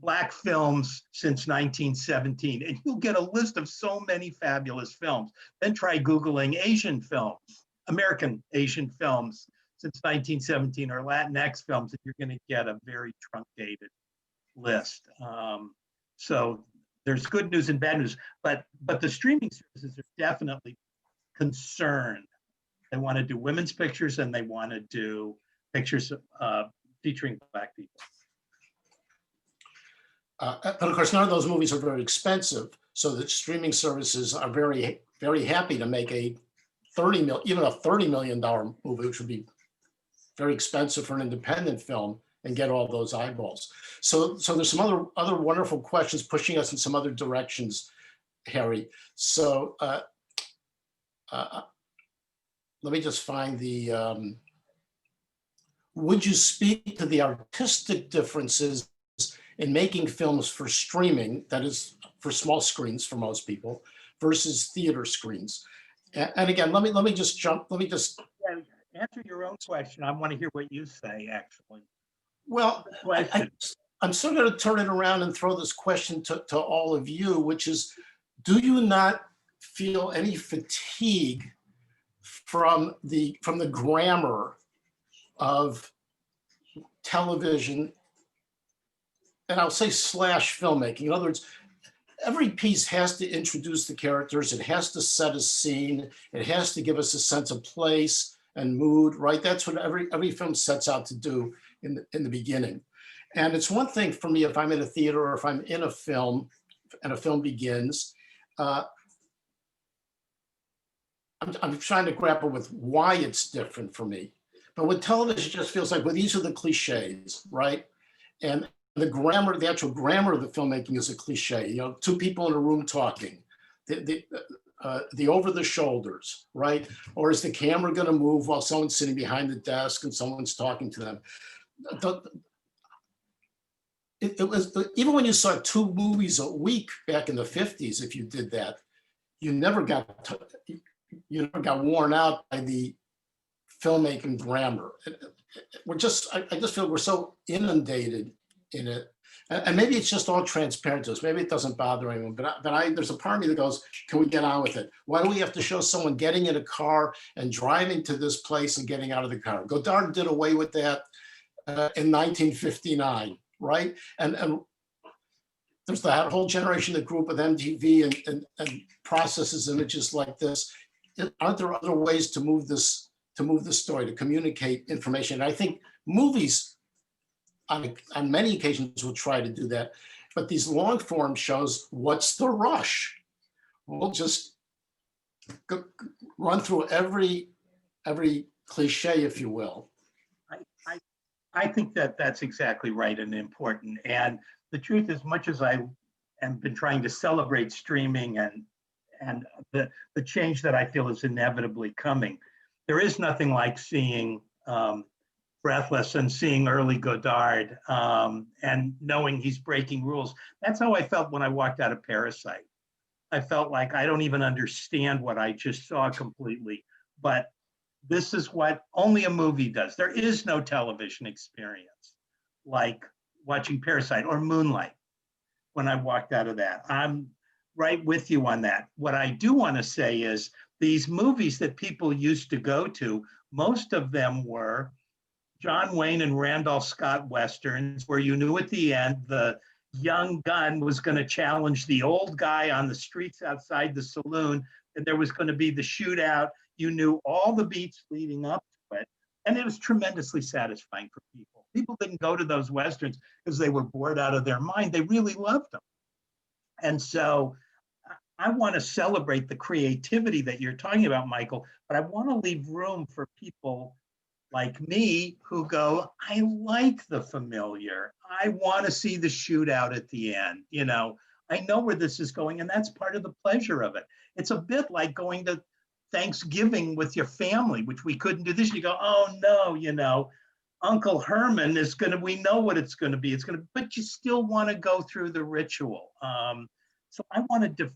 Black films since 1917, and you'll get a list of so many fabulous films. Then try Googling Asian films, American Asian films since 1917, or Latinx films, and you're going to get a very truncated list. So there's good news and bad news, but the streaming services are definitely concerned. They want to do women's pictures and they want to do pictures featuring Black people. But of course, none of those movies are very expensive, so the streaming services are very, very happy to make even a $30 million movie, which would be very expensive for an independent film, and get all those eyeballs. So there's some other wonderful questions pushing us in some other directions, Harry. So let me just find the, would you speak to the artistic differences in making films for streaming, that is for small screens for most people, versus theater screens? And again, let me just answer your own question. I want to hear what you say, actually. Well, I'm still going to turn it around and throw this question to all of you, which is, do you not feel any fatigue from the grammar of television, and I'll say / filmmaking? In other words, every piece has to introduce the characters, it has to set a scene, it has to give us a sense of place and mood, right? That's what every film sets out to do in the beginning. And it's one thing for me if I'm in a theater or if I'm in a film and a film begins, I'm trying to grapple with why it's different for me. But with television, it just feels like, well, these are the cliches, right? And the actual grammar of the filmmaking is a cliche. Two people in a room talking, the over the shoulders, right? Or is the camera going to move while someone's sitting behind the desk and someone's talking to them? It was, even when you saw 2 movies a week back in the 50s, if you did that, you never got worn out by the filmmaking grammar. I just feel we're so inundated in it. And maybe it's just all transparent to us. Maybe it doesn't bother anyone, but there's a part of me that goes, can we get on with it? Why do we have to show someone getting in a car and driving to this place and getting out of the car? Godard did away with that in 1959, right? And there's that whole generation that grew up with MTV and processes images like this. Aren't there other ways to move this story, to communicate information? And I think movies on many occasions will try to do that, but these long form shows, what's the rush? We'll just run through every cliche, if you will. I think that's exactly right and important. And the truth, as much as I have been trying to celebrate streaming and the change that I feel is inevitably coming, there is nothing like seeing Breathless and seeing early Godard and knowing he's breaking rules. That's how I felt when I walked out of Parasite. I felt like I don't even understand what I just saw completely, but this is what only a movie does. There is no television experience like watching Parasite or Moonlight when I walked out of that. I'm right with you on that. What I do want to say is these movies that people used to go to, most of them were John Wayne and Randolph Scott Westerns, where you knew at the end the young gun was going to challenge the old guy on the streets outside the saloon, and there was going to be the shootout. You knew all the beats leading up to it, and it was tremendously satisfying for people. People didn't go to those Westerns because they were bored out of their mind. They really loved them. And so I want to celebrate the creativity that you're talking about, Michael, but I want to leave room for people like me who go, I like the familiar. I want to see the shootout at the end. You know, I know where this is going, and that's part of the pleasure of it. It's a bit like going to Thanksgiving with your family, which we couldn't do this. You go, oh no, you know, Uncle Herman is going to, we know what it's going to be. It's going to, but you still want to go through the ritual. So I want to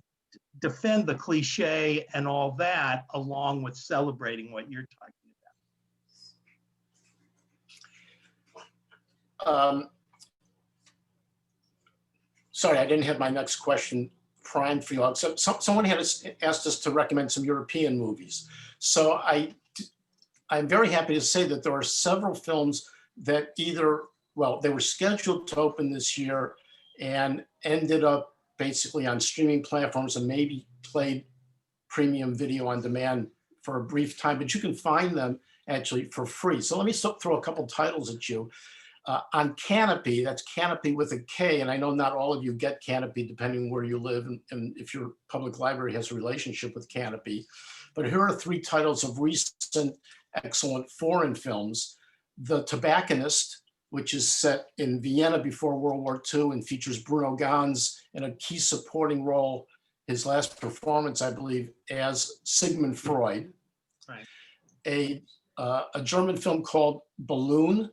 defend the cliche and all that, along with celebrating what you're talking about. Sorry, I didn't have my next question primed for you. So, someone had asked us to recommend some European movies. So I'm very happy to say that there are several films that either, well, they were scheduled to open this year and ended up basically on streaming platforms and maybe played premium video on demand for a brief time, but you can find them actually for free. So let me throw a couple titles at you. On Canopy, that's Canopy with a K, and I know not all of you get Canopy depending where you live and if your public library has a relationship with Canopy. But here are three titles of recent excellent foreign films. The Tobacconist, which is set in Vienna before World War II and features Bruno Ganz in a key supporting role, his last performance, I believe, as Sigmund Freud. Right. A German film called Balloon,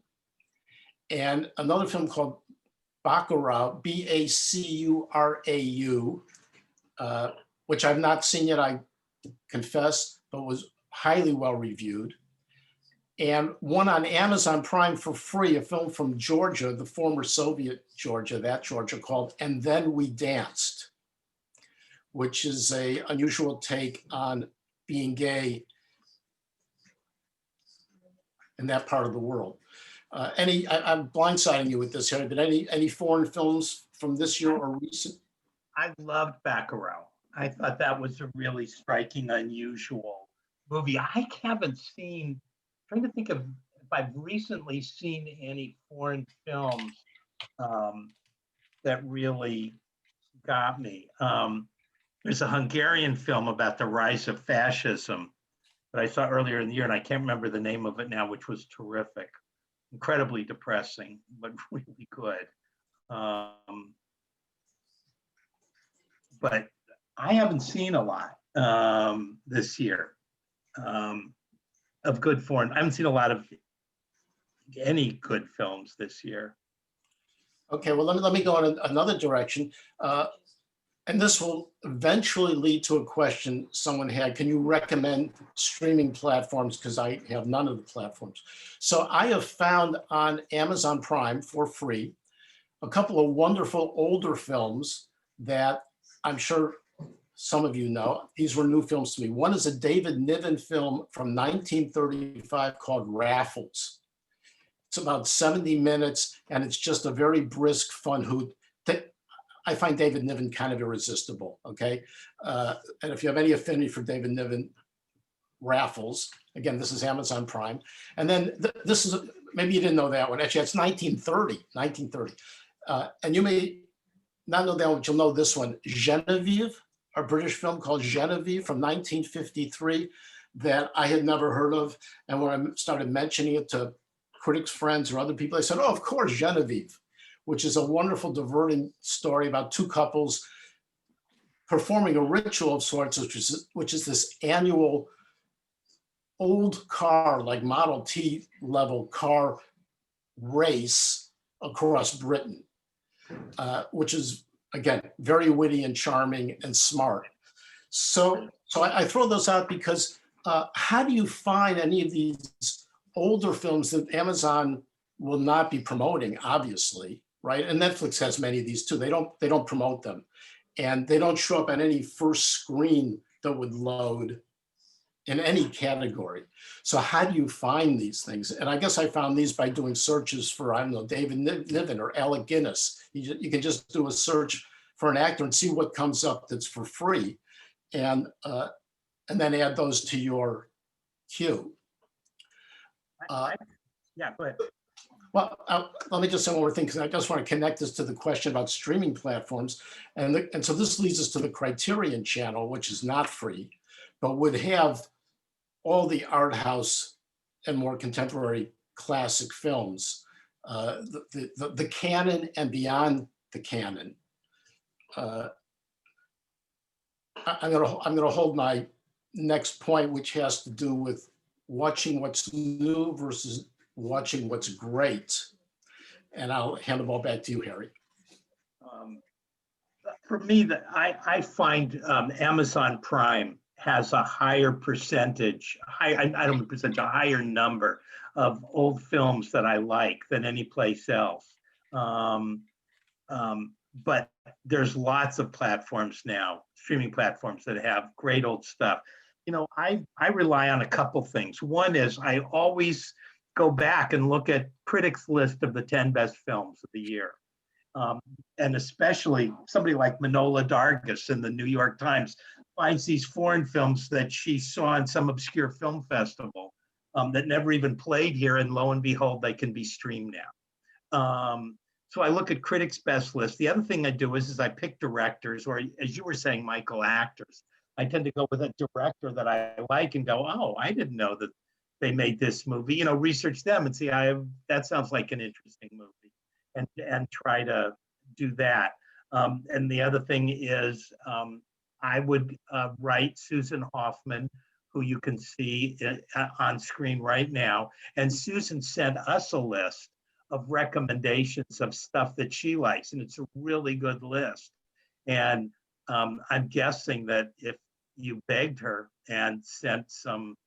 and another film called Bacurau, Bacurau, which I've not seen yet, I confess, but was highly well reviewed. And one on Amazon Prime for free, a film from Georgia, the former Soviet Georgia, that Georgia, called And Then We Danced, which is an unusual take on being gay in that part of the world. I'm blindsiding you with this, Harry, but any foreign films from this year or recent? I loved Bacurau. I thought that was a really striking, unusual movie. I haven't seen, trying to think of if I've recently seen any foreign films that really got me. There's a Hungarian film about the rise of fascism that I saw earlier in the year, and I can't remember the name of it now, which was terrific. Incredibly depressing, but really good. But I haven't seen a lot this year of good foreign. I haven't seen a lot of any good films this year. Okay, well, let me go in another direction. And this will eventually lead to a question someone had. Can you recommend streaming platforms? Because I have none of the platforms. So I have found on Amazon Prime for free a couple of wonderful older films that I'm sure some of you know. These were new films to me. One is a David Niven film from 1935 called Raffles. It's about 70 minutes, and it's just a very brisk, fun hoot. I find David Niven kind of irresistible, okay? And if you have any affinity for David Niven, Raffles, again, this is Amazon Prime. And then this is, maybe you didn't know that one. Actually, it's 1930. And you may not know that one, but you'll know this one, Genevieve, a British film called Genevieve from 1953 that I had never heard of. And when I started mentioning it to critics, friends, or other people, they said, oh, of course, Genevieve, which is a wonderful, diverting story about two couples performing a ritual of sorts, which is this annual old car, like Model T level car race across Britain, which is, again, very witty and charming and smart. So I throw those out because how do you find any of these older films that Amazon will not be promoting, obviously, right? And Netflix has many of these too. They don't promote them, and they don't show up on any first screen that would load in any category. So how do you find these things? And I guess I found these by doing searches for, I don't know, David Niven or Alec Guinness. You can just do a search for an actor and see what comes up that's for free, and then add those to your queue. Yeah, go ahead. Well, let me just say one more thing, because I just want to connect this to the question about streaming platforms. And so this leads us to the Criterion channel, which is not free, but would have all the art house and more contemporary classic films, the canon and beyond the canon. I'm gonna hold my next point, which has to do with watching what's new versus watching what's great. And I'll hand the ball back to you, Harry. For me, I find Amazon Prime has a higher percentage, I don't know percentage, a higher number of old films that I like than any place else. But there's lots of platforms now, streaming platforms, that have great old stuff. You know, I rely on a couple things. One is I always go back and look at critics' list of the 10 best films of the year. And especially somebody like Manohla Dargis in the New York Times finds these foreign films that she saw in some obscure film festival that never even played here, and lo and behold, they can be streamed now. So I look at critics' best list. The other thing I do is I pick directors, or as you were saying, Michael, actors. I tend to go with a director that I like and go, oh, I didn't know that they made this movie. You know, research them and see, that sounds like an interesting movie, and try to do that. And the other thing is I would write Susan Hoffman, who you can see on screen right now. And Susan sent us a list of recommendations of stuff that she likes, and it's a really good list. And I'm guessing that if you begged her and sent some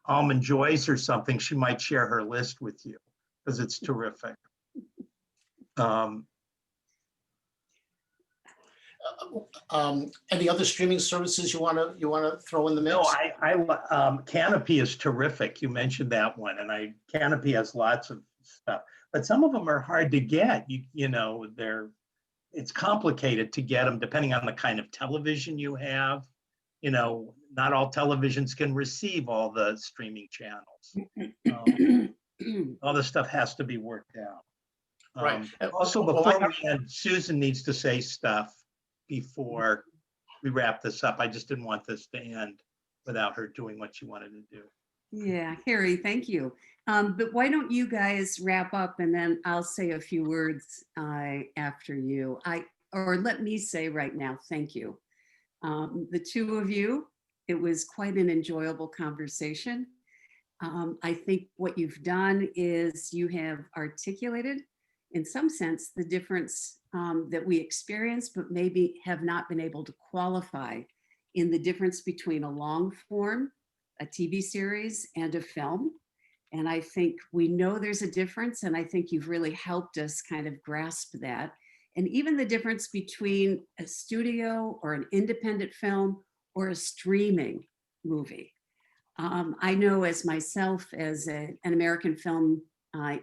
almond joys or something, she might share her list with you, because it's terrific. Any other streaming services you want to throw in the mix? No, Canopy is terrific. You mentioned that one, and Canopy has lots of stuff, but some of them are hard to get. You know, it's complicated to get them depending on the kind of television you have. You know, not all televisions can receive all the streaming channels. All this stuff has to be worked out. Right. Also, before we end, Susan needs to say stuff before we wrap this up. I just didn't want this to end without her doing what she wanted to do. Yeah, Harry, thank you. But why don't you guys wrap up, and then I'll say a few words after you. Or let me say right now, thank you. The two of you, it was quite an enjoyable conversation. I think what you've done is you have articulated, in some sense, the difference that we experience, but maybe have not been able to qualify in the difference between a long form, a TV series, and a film. And I think we know there's a difference, and I think you've really helped us kind of grasp that. And even the difference between a studio or an independent film or a streaming movie. I know as myself, as an American Film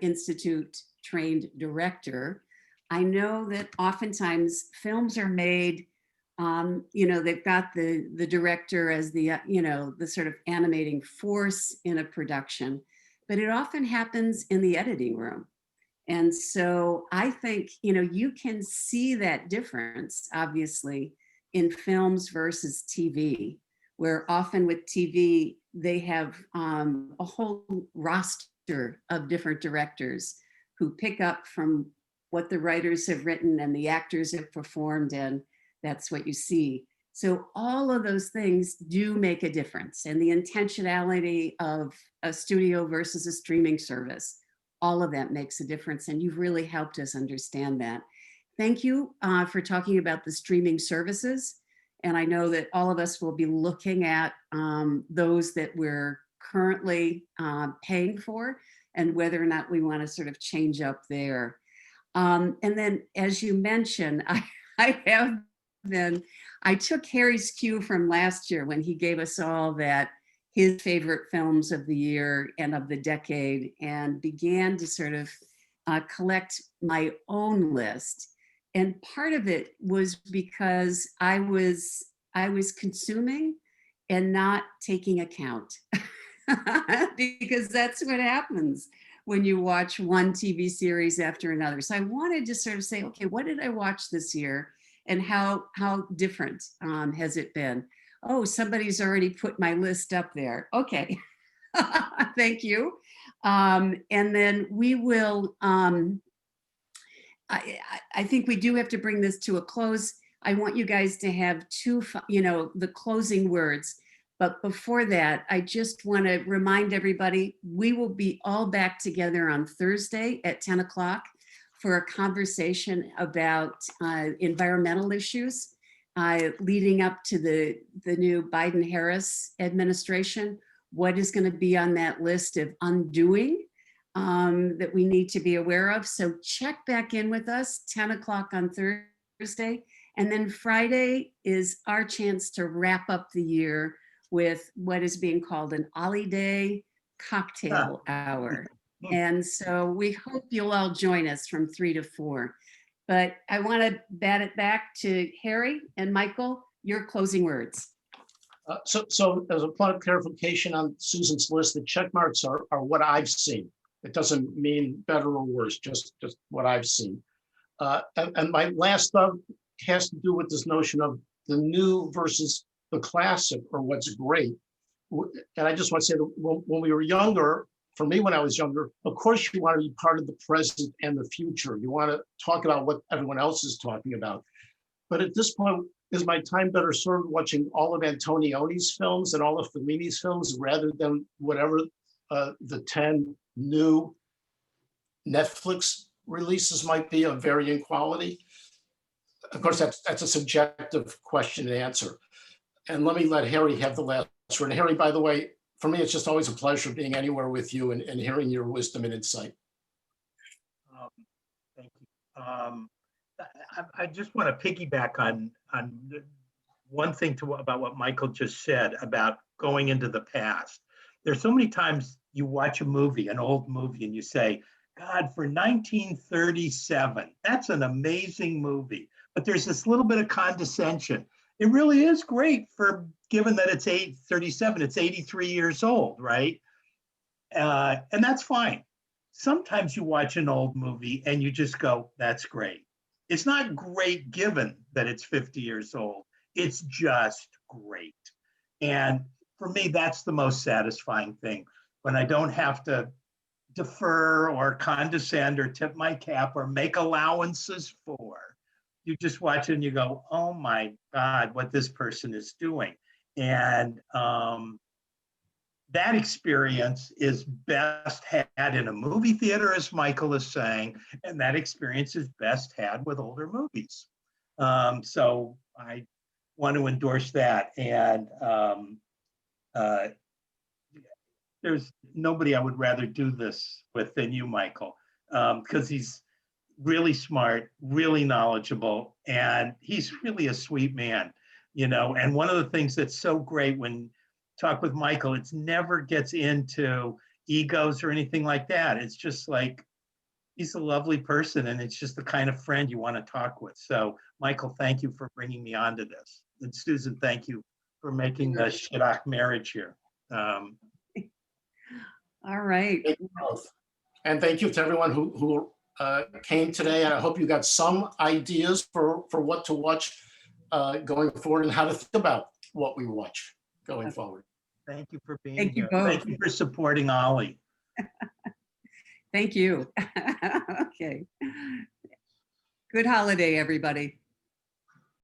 Institute trained director, I know that oftentimes films are made, you know, they've got the director as the, you know, the sort of animating force in a production, but it often happens in the editing room. And so I think, you know, you can see that difference, obviously, in films versus TV, where often with TV, they have a whole roster of different directors who pick up from what the writers have written and the actors have performed, and that's what you see. So all of those things do make a difference, and the intentionality of a studio versus a streaming service, all of that makes a difference, and you've really helped us understand that. Thank you for talking about the streaming services. And I know that all of us will be looking at those that we're currently paying for, and whether or not we want to sort of change up there. And then, as you mentioned, I took Harry's cue from last year when he gave us all that his favorite films of the year and of the decade, and began to sort of collect my own list. And part of it was because I was consuming and not taking account, because that's what happens when you watch one TV series after another. So I wanted to sort of say, okay, what did I watch this year, and how different has it been? Oh, somebody's already put my list up there. Okay, thank you. And then we will, I think we do have to bring this to a close. I want you guys to have the closing words. But before that, I just want to remind everybody, we will be all back together on Thursday at 10 o'clock for a conversation about environmental issues leading up to the new Biden-Harris administration. What is going to be on that list of undoing that we need to be aware of? So check back in with us, 10 o'clock on Thursday. And then Friday is our chance to wrap up the year with what is being called an OLLI Day cocktail hour. And so we hope you'll all join us from 3 to 4. But I want to bat it back to Harry and Michael, your closing words. So as a point of clarification on Susan's list, the check marks are what I've seen. It doesn't mean better or worse, just what I've seen. And my last thought has to do with this notion of the new versus the classic, or what's great. And I just want to say that when we were younger, for me, when I was younger, of course, you want to be part of the present and the future. You want to talk about what everyone else is talking about. But at this point, is my time better served watching all of Antonioni's films and all of Fellini's films rather than whatever the 10 new Netflix releases might be of varying quality? Of course, that's a subjective question to answer. And let me let Harry have the last word. And Harry, by the way, for me, it's just always a pleasure being anywhere with you and hearing your wisdom and insight. Thank you. I just want to piggyback on one thing about what Michael just said about going into the past. There's so many times you watch a movie, an old movie, and you say, God, for 1937, that's an amazing movie. But there's this little bit of condescension. It really is great given that it's 837, it's 83 years old, right? And that's fine. Sometimes you watch an old movie and you just go, that's great. It's not great given that it's 50 years old. It's just great. And for me, that's the most satisfying thing, when I don't have to defer or condescend or tip my cap or make allowances for. You just watch it and you go, oh my God, what this person is doing. And that experience is best had in a movie theater, as Michael is saying, and that experience is best had with older movies. So I want to endorse that. And there's nobody I would rather do this with than you, Michael, because he's really smart, really knowledgeable, and he's really a sweet man, And one of the things that's so great when you talk with Michael, it never gets into egos or anything like that. It's just like, he's a lovely person, and it's just the kind of friend you want to talk with. So, Michael, thank you for bringing me onto this. And Susan, thank you for making the Shidduch marriage here. All right. Thank you both. And thank you to everyone who came today. And I hope you got some ideas for what to watch going forward and how to think about what we watch going forward. Thank you for being Thank you here. both. Thank you for supporting OLLI. Thank you. Okay. Good holiday, everybody.